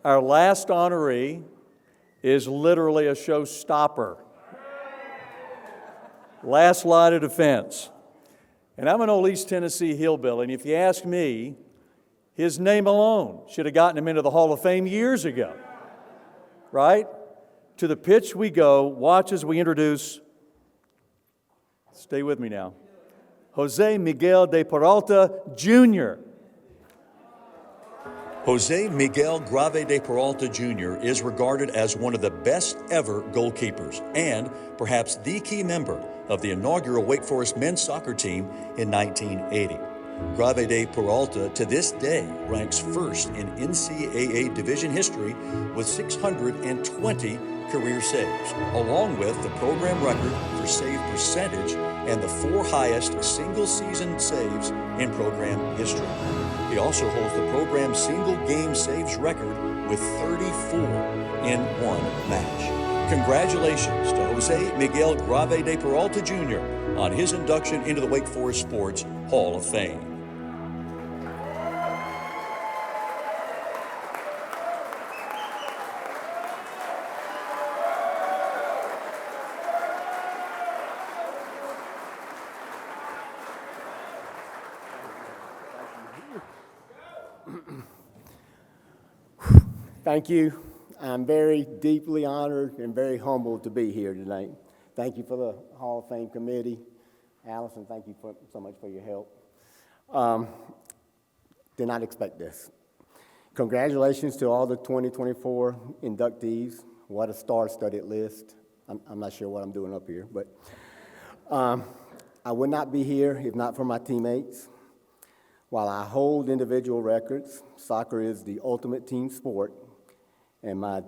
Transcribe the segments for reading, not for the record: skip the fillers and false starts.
Our last honoree is literally a showstopper. Last line of defense. And I'm an old East Tennessee hillbilly, and if you ask me, his name alone should have gotten him into the Hall of Fame years ago. Right? To the pitch we go. Watch as we introduce, stay with me now, Jose Miguel de Peralta, Jr. Jose Miguel Grave de Peralta Jr. is regarded as one of the best ever goalkeepers and perhaps the key member of the inaugural Wake Forest men's soccer team in 1980. Grave de Peralta to this day ranks first in NCAA division history with 620 career saves, along with the program record for save percentage and the 4 highest single-season saves in program history. He also holds the program single-game saves record with 34 in one match. Congratulations to Jose Miguel Grave de Peralta Jr. on his induction into the Wake Forest Sports Hall of Fame. Thank you. I'm very deeply honored and very humbled to be here tonight. Thank you for the Hall of Fame committee. Allison, thank you so much for your help. Did not expect this. Congratulations to all the 2024 inductees. What a star-studded list. I'm not sure what I'm doing up here, but I would not be here if not for my teammates. While I hold individual records, soccer is the ultimate team sport, and my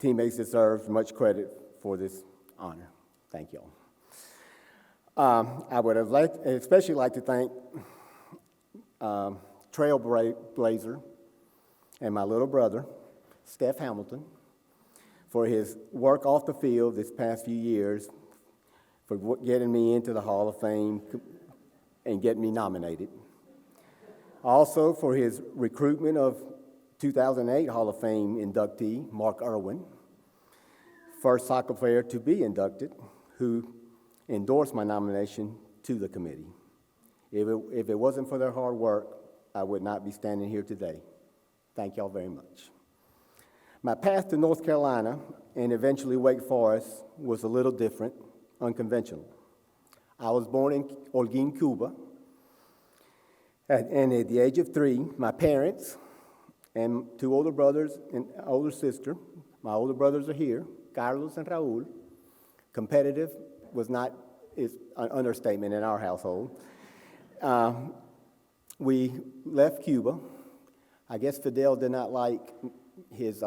teammates deserve much credit for this honor. Thank y'all. I would have especially like to thank Trailblazer and my little brother, Steph Hamilton, for his work off the field this past few years, for getting me into the Hall of Fame and getting me nominated. Also for his recruitment of 2008 Hall of Fame inductee, Mark Irwin, first soccer player to be inducted, who endorsed my nomination to the committee. If it wasn't for their hard work, I would not be standing here today. Thank y'all very much. My path to North Carolina and eventually Wake Forest was a little different, unconventional. I was born in Holguín, Cuba, and at the age of 3, my parents and 2 older brothers and older sister, my older brothers are here, Carlos and Raul. Competitive is an understatement in our household. We left Cuba. I guess Fidel did not like his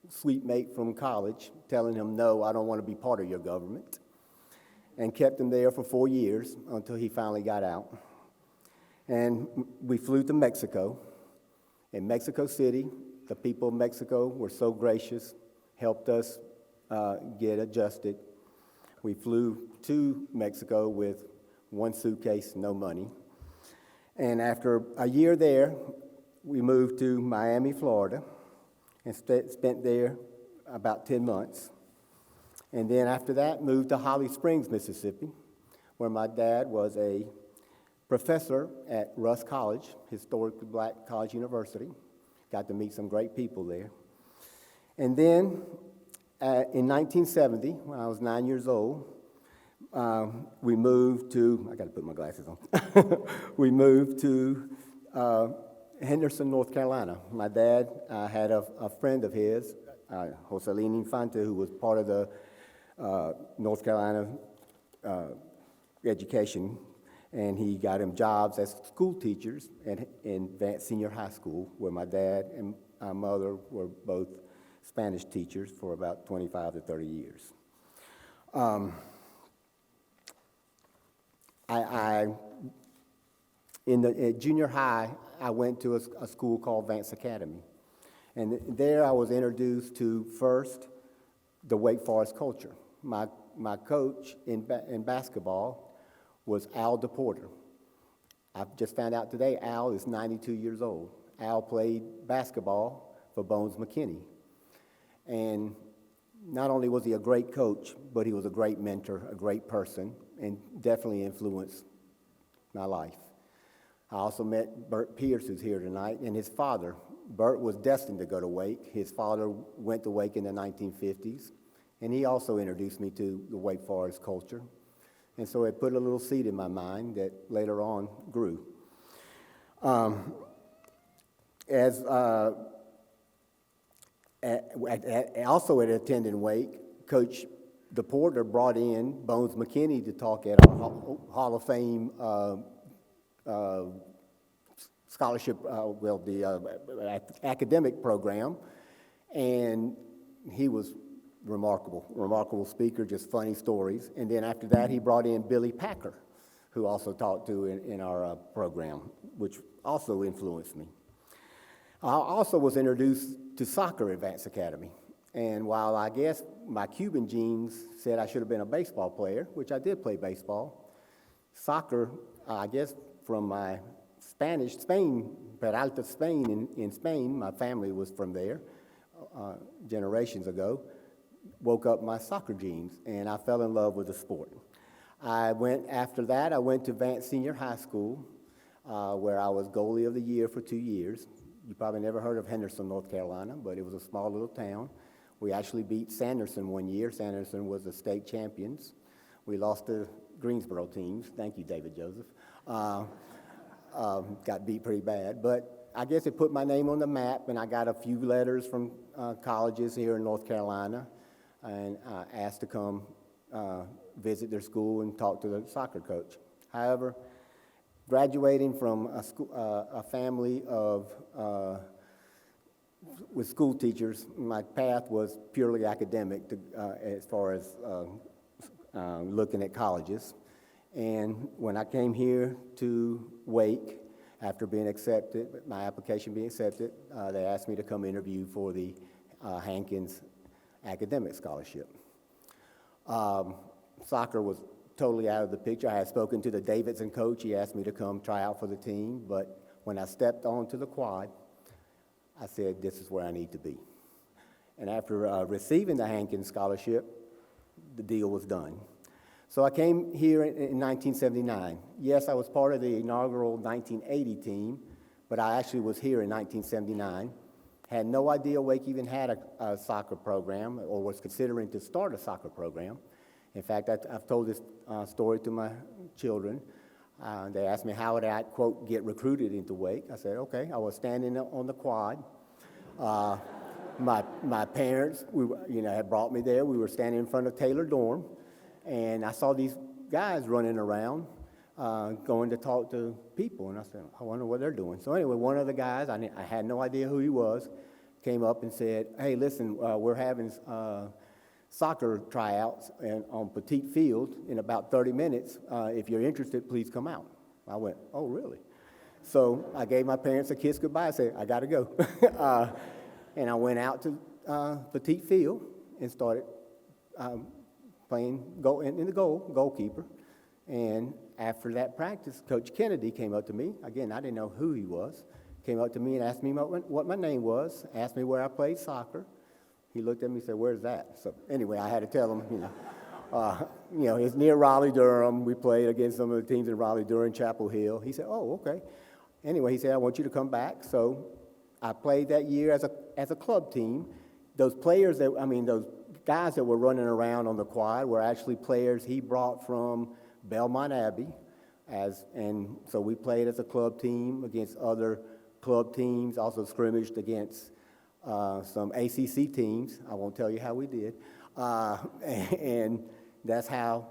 sweet mate from college telling him, no, I don't want to be part of your government, and kept him there for 4 years until he finally got out. And we flew to Mexico. In Mexico City, the people of Mexico were so gracious, helped us get adjusted. We flew to Mexico with 1 suitcase, no money. And after a year there, we moved to Miami, Florida, and spent there about 10 months. And then after that, moved to Holly Springs, Mississippi, where my dad was a professor at Russ College, historically black college university. Got to meet some great people there. And then in 1970, when I was 9 years old, we moved to, I got to put my glasses on. We moved to Henderson, North Carolina. My dad had a friend of his, Joselín Infante, who was part of the North Carolina education, and he got him jobs as school teachers in Advanced Senior High School, where my dad and my mother were both Spanish teachers for about 25 to 30 years. In junior high, I went to a school called Vance Academy, and there I was introduced to first the Wake Forest culture. My coach in basketball was Al DePorter. I just found out today Al is 92 years old. Al played basketball for Bones McKinney. And not only was he a great coach, but he was a great mentor, a great person, and definitely influenced my life. I also met Bert Pierce, who's here tonight, and his father. Bert was destined to go to Wake. His father went to Wake in the 1950s, and he also introduced me to the Wake Forest culture. And so it put a little seed in my mind that later on grew. Also at attending Wake, Coach DePorter brought in Bones McKinney to talk at our Hall of Fame scholarship, academic program, and he was remarkable speaker, just funny stories. And then after that, he brought in Billy Packer, who also talked to in our program, which also influenced me. I also was introduced to soccer at Vance Academy. And while I guess my Cuban genes said I should have been a baseball player, which I did play baseball, soccer, I guess from my Spain, Peralta, Spain, in Spain, my family was from there generations ago, woke up my soccer genes, and I fell in love with the sport. After that, I went to Vance Senior High School, where I was goalie of the year for 2 years. You probably never heard of Henderson, North Carolina, but it was a small little town. We actually beat Sanderson one year. Sanderson was the state champions. We lost to Greensboro teams. Thank you, David Joseph. Got beat pretty bad, but I guess it put my name on the map, and I got a few letters from colleges here in North Carolina, and asked to come visit their school and talk to the soccer coach. However, graduating from a family with school teachers, my path was purely academic as far as looking at colleges. And when I came here to Wake, after being accepted, my application being accepted, they asked me to come interview for the Hankins Academic Scholarship. Soccer was totally out of the picture. I had spoken to the Davidson coach. He asked me to come try out for the team, but when I stepped onto the quad, I said, this is where I need to be. And after receiving the Hankins Scholarship, the deal was done. So I came here in 1979. Yes, I was part of the inaugural 1980 team, but I actually was here in 1979. Had no idea Wake even had a soccer program or was considering to start a soccer program. In fact, I've told this story to my children. They asked me how would I, quote, get recruited into Wake. I said, okay, I was standing on the quad. My parents, had brought me there. We were standing in front of Taylor Dorm, and I saw these guys running around, going to talk to people, and I said, I wonder what they're doing. So anyway, one of the guys, I had no idea who he was, came up and said, hey, listen, we're having soccer tryouts on Petite Field in about 30 minutes. If you're interested, please come out. I went, oh, really? So I gave my parents a kiss goodbye. I said, I got to go. And I went out to Petite Field and started playing in the goalkeeper. And after that practice, Coach Kennedy came up to me. Again, I didn't know who he was. Came up to me and asked me what my name was, asked me where I played soccer. He looked at me and said, where's that? So anyway, I had to tell him, it's near Raleigh-Durham. We played against some of the teams in Raleigh-Durham, Chapel Hill. He said, oh, okay. Anyway, he said, I want you to come back. So I played that year as a club team. Those guys that were running around on the quad were actually players he brought from Belmont Abbey. And so we played as a club team against other club teams, also scrimmaged against some ACC teams. I won't tell you how we did. And that's how,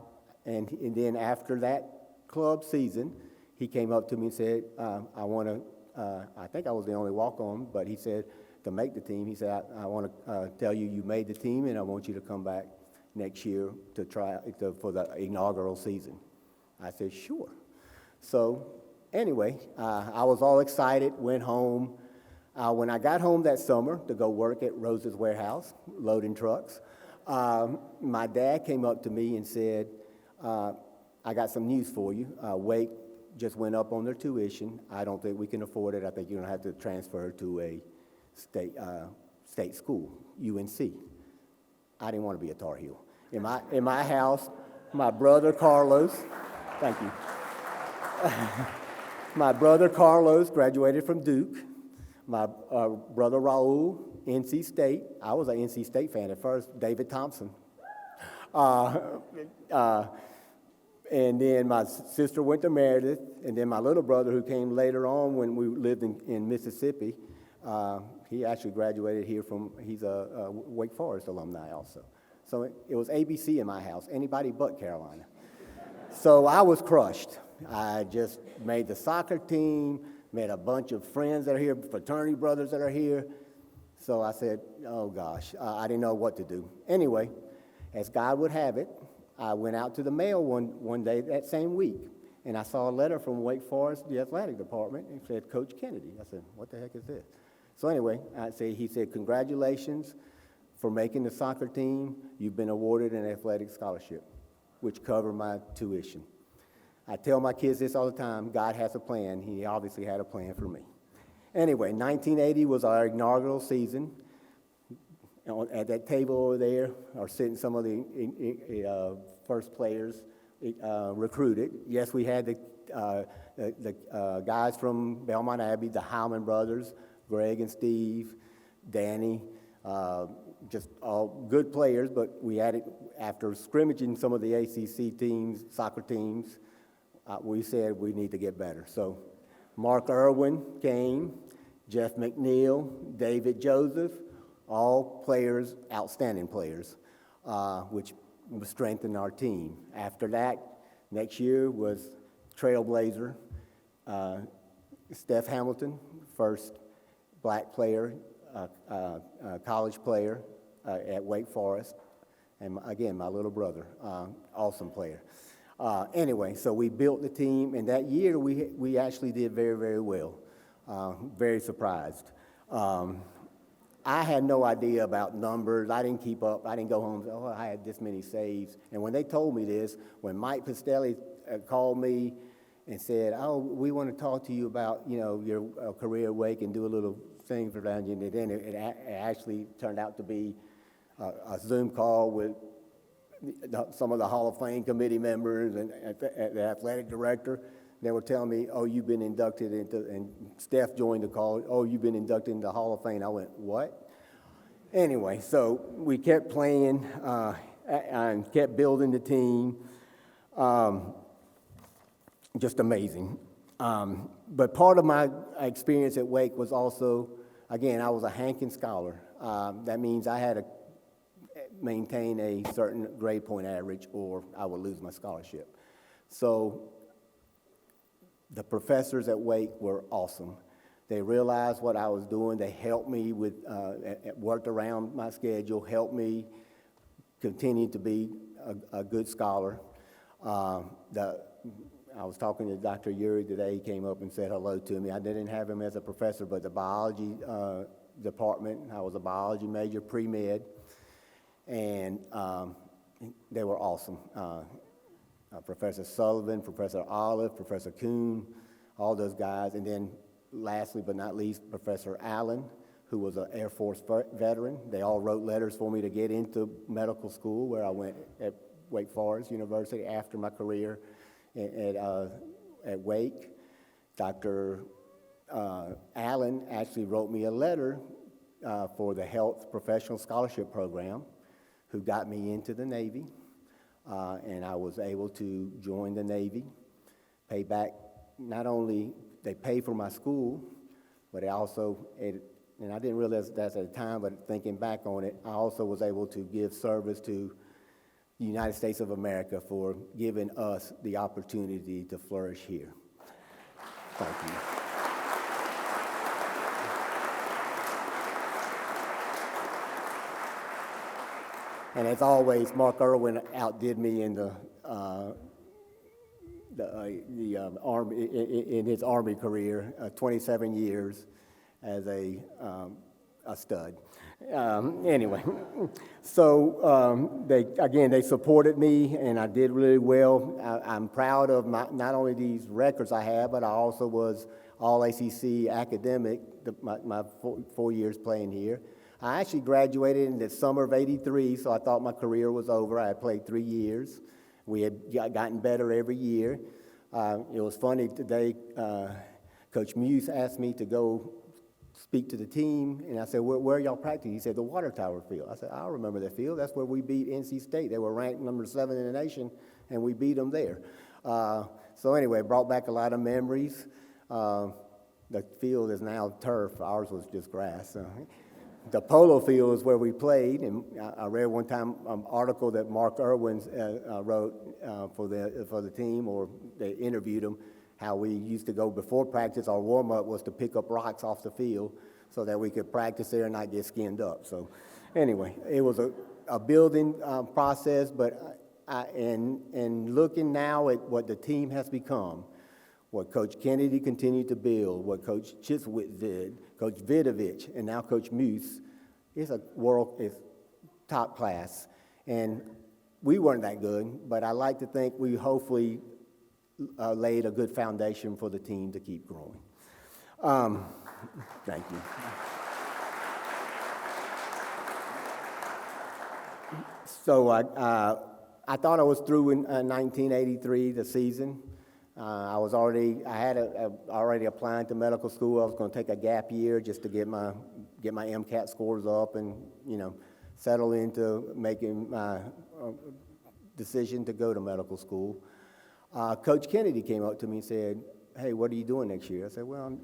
and then after that club season, he came up to me and said, I think I was the only walk-on, but he said, to make the team, he said, I want to tell you made the team, and I want you to come back next year to try for the inaugural season. I said, sure. So anyway, I was all excited, went home. When I got home that summer to go work at Rose's Warehouse, loading trucks, my dad came up to me and said, I got some news for you. Wake just went up on their tuition. I don't think we can afford it. I think you're going to have to transfer to a state school, UNC. I didn't want to be a Tar Heel. In my house, my brother Carlos, thank you. My brother Carlos graduated from Duke. My brother Raul, NC State. I was an NC State fan at first, David Thompson. And then my sister went to Meredith, and then my little brother, who came later on when we lived in Mississippi, he actually graduated here he's a Wake Forest alumni also. So it was ABC in my house, anybody but Carolina. So I was crushed. I just made the soccer team, met a bunch of friends that are here, fraternity brothers that are here. So I said, oh gosh, I didn't know what to do. Anyway, as God would have it, I went out to the mail one day that same week, and I saw a letter from Wake Forest, the athletic department, and it said, Coach Kennedy. I said, what the heck is this? So anyway, he said, congratulations for making the soccer team. You've been awarded an athletic scholarship, which covered my tuition. I tell my kids this all the time, God has a plan. He obviously had a plan for me. Anyway, 1980 was our inaugural season. At that table over there are sitting some of the first players recruited. Yes, we had the guys from Belmont Abbey, the Howman brothers, Greg and Steve, Danny, just all good players, but we added, after scrimmaging some of the ACC teams, soccer teams, we said we need to get better. So Mark Irwin came, Jeff McNeil, David Joseph, all players, outstanding players, which strengthened our team. After that, next year was Trailblazer, Steph Hamilton, first black player, college player at Wake Forest, and again, my little brother, awesome player. Anyway, so we built the team, and that year we actually did very, very well. Very surprised. I had no idea about numbers. I didn't keep up. I didn't go home and say, oh, I had this many saves. And when they told me this, when Mike Pistelli called me and said, oh, we want to talk to you about, your career at Wake and do a little thing for that, and then it actually turned out to be a Zoom call with some of the Hall of Fame committee members and the athletic director. They were telling me, oh, you've been inducted into, and Steph joined the call, oh, you've been inducted into the Hall of Fame. I went, what? Anyway, so we kept playing and kept building the team. Just amazing. But part of my experience at Wake was also, again, I was a Hankins Scholar. That means I had to maintain a certain grade point average or I would lose my scholarship. So the professors at Wake were awesome. They realized what I was doing. They helped me with, worked around my schedule, helped me continue to be a good scholar. I was talking to Dr. Yuri today. He came up and said hello to me. I didn't have him as a professor, but the biology department, I was a biology major, pre-med, and they were awesome. Professor Sullivan, Professor Olive, Professor Kuhn, all those guys. And then lastly but not least, Professor Allen, who was an Air Force veteran. They all wrote letters for me to get into medical school, where I went at Wake Forest University after my career at Wake. Dr. Allen actually wrote me a letter for the Health Professional Scholarship Program, who got me into the Navy. And I was able to join the Navy, pay back, not only they pay for my school, but they also, and I didn't realize that at the time, but thinking back on it, I also was able to give service to the United States of America for giving us the opportunity to flourish here. Thank you. And as always, Mark Irwin outdid me in the Army, in his Army career, 27 years as a stud. Anyway, so they supported me, and I did really well. I'm proud of not only these records I have, but I also was all ACC academic, my 4 years playing here. I actually graduated in the summer of '83, so I thought my career was over. I had played 3 years. We had gotten better every year. It was funny today, Coach Muse asked me to go speak to the team, and I said, where are y'all practicing? He said, the Water Tower field. I said, I remember that field. That's where we beat NC State. They were ranked number 7 in the nation, and we beat them there. So anyway, it brought back a lot of memories. The field is now turf. Ours was just grass. The polo field is where we played, and I read one time an article that Mark Irwin wrote for the team, or they interviewed him, how we used to go before practice. Our warm-up was to pick up rocks off the field so that we could practice there and not get skinned up. So anyway, it was a building process, but and looking now at what the team has become, what Coach Kennedy continued to build, what Coach Chiswick did, Coach Vidovich, and now Coach Muse, is top class. And we weren't that good, but I like to think we hopefully laid a good foundation for the team to keep growing. Thank you. So I thought I was through in 1983, the season. I had already applied to medical school. I was going to take a gap year just to get my MCAT scores up and settle into making my decision to go to medical school. Coach Kennedy came up to me and said, "Hey, what are you doing next year?" I said, "Well,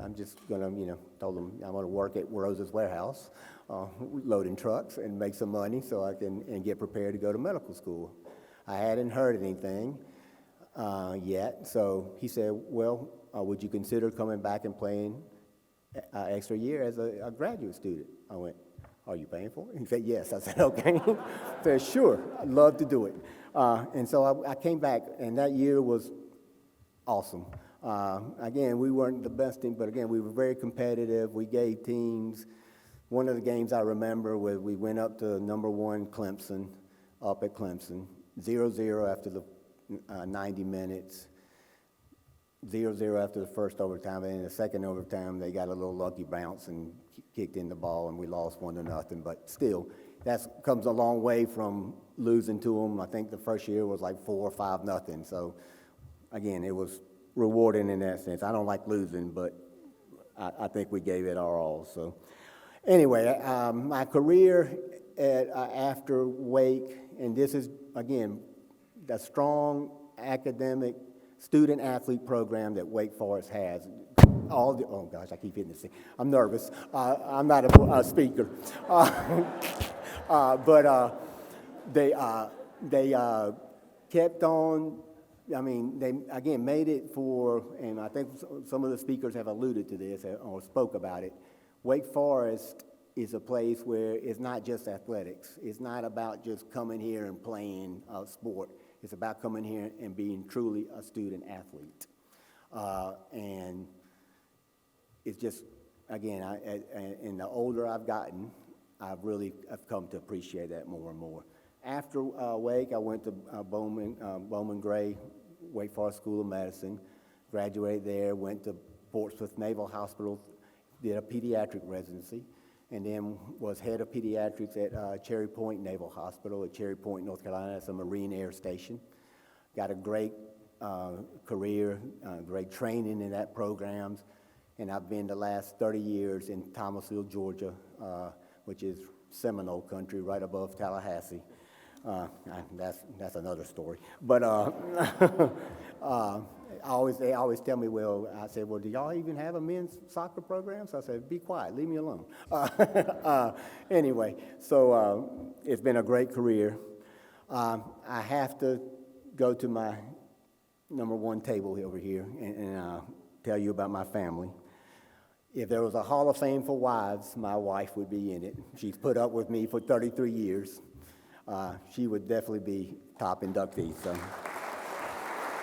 I'm just going to, told him I'm going to work at Rose's warehouse, loading trucks and make some money so I can get prepared to go to medical school." I hadn't heard anything yet, so he said, "Well, would you consider coming back and playing an extra year as a graduate student?" I went, "Are you paying for it?" He said, "Yes." I said, "Okay." I said, "Sure, I'd love to do it." And so I came back, and that year was awesome. Again, we weren't the best team, but again, we were very competitive. We gave teams. One of the games I remember was we went up to number 1 Clemson, up at Clemson, 0-0 after the 90 minutes, 0-0 after the first overtime, and in the second overtime, they got a little lucky bounce and kicked in the ball, and we lost 1-0. But still, that comes a long way from losing to them. I think the first year was like 4 or 5-0. So again, it was rewarding in that sense. I don't like losing, but I think we gave it our all. So anyway, my career after Wake, and this is, again, the strong academic student-athlete program that Wake Forest has. Oh gosh, I keep hitting this thing. I'm nervous. I'm not a speaker. But they kept on. I mean, they again made it for, and I think some of the speakers have alluded to this or spoke about it. Wake Forest is a place where it's not just athletics. It's not about just coming here and playing a sport. It's about coming here and being truly a student athlete. And it's just, again, and the older I've gotten, I've come to appreciate that more and more. After Wake, I went to Bowman Gray, Wake Forest School of Medicine, graduated there, went to Portsmouth Naval Hospital, did a pediatric residency, and then was head of pediatrics at Cherry Point Naval Hospital at Cherry Point, North Carolina. That's a Marine Air Station. Got a great career, great training in that programs, and I've been the last 30 years in Thomasville, Georgia, which is Seminole country, right above Tallahassee. That's another story. But they always tell me, well, I said, well, do y'all even have a men's soccer program? So I said, be quiet, leave me alone. Anyway, so it's been a great career. I have to go to my number 1 table over here and tell you about my family. If there was a Hall of Fame for wives, my wife would be in it. She's put up with me for 33 years. She would definitely be top inductee, so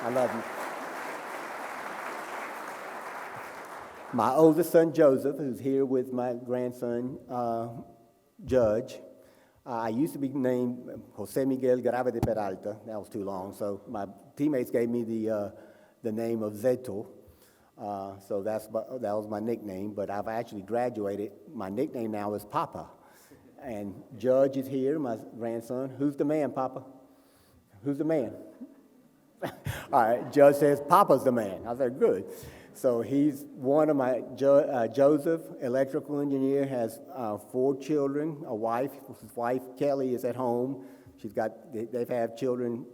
I love you. My oldest son, Joseph, who's here with my grandson, Judge. I used to be named Jose Miguel de Peralta. That was too long, so my teammates gave me the name of Zeto. So that was my nickname, but I've actually graduated. My nickname now is Papa. And Judge is here, my grandson. Who's the man, Papa? Who's the man? All right, Judge says, Papa's the man. I said, good. So he's one of my, Joseph, electrical engineer, has 4 children, a wife. His wife, Kelly, is at home. They've had children,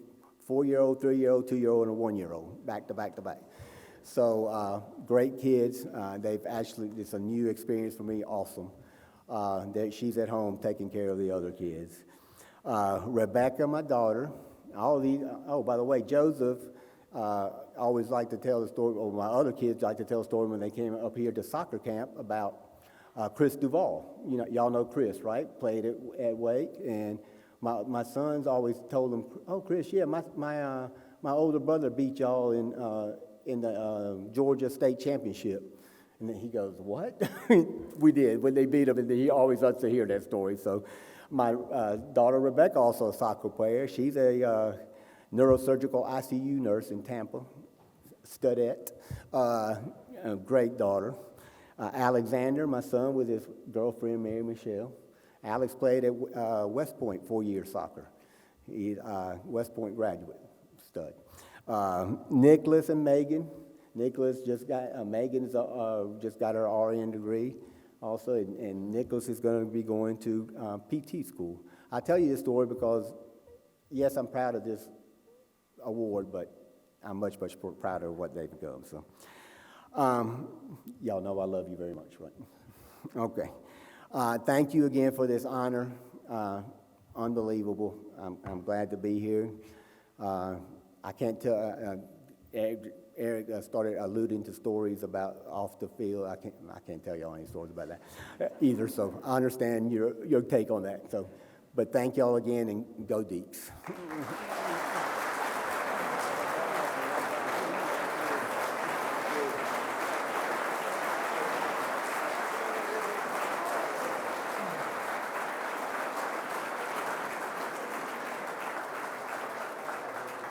4-year-old, 3-year-old, 2-year-old, and a 1-year-old, back to back to back. So great kids. It's a new experience for me, awesome. She's at home taking care of the other kids. Rebecca, my daughter, by the way, Joseph always liked to tell the story, or my other kids like to tell the story when they came up here to soccer camp about Chris Duvall. You know, y'all know Chris, right? Played at Wake, and my sons always told him, "Oh, Chris, yeah, my older brother beat y'all in the Georgia State Championship." And then he goes, "What?" We did when they beat him, and he always loves to hear that story. So, my daughter Rebecca, also a soccer player. She's a neurosurgical ICU nurse in Tampa, Studette. A great daughter. Alexander, my son, with his girlfriend Mary Michelle. Alex played at West Point 4-year soccer. He's West Point graduate, stud. Nicholas and Megan. Nicholas Megan just got her RN degree also, and Nicholas is going to be going to PT school. I tell you this story because, yes, I'm proud of this award, but I'm much, much prouder of what they've become. So, y'all know I love you very much, right? Okay. Thank you again for this honor. Unbelievable. I'm glad to be here. I can't tell. Eric started alluding to stories about off the field. I can't tell y'all any stories about that either. So I understand your take on that. So, but thank y'all again, and go Deeks.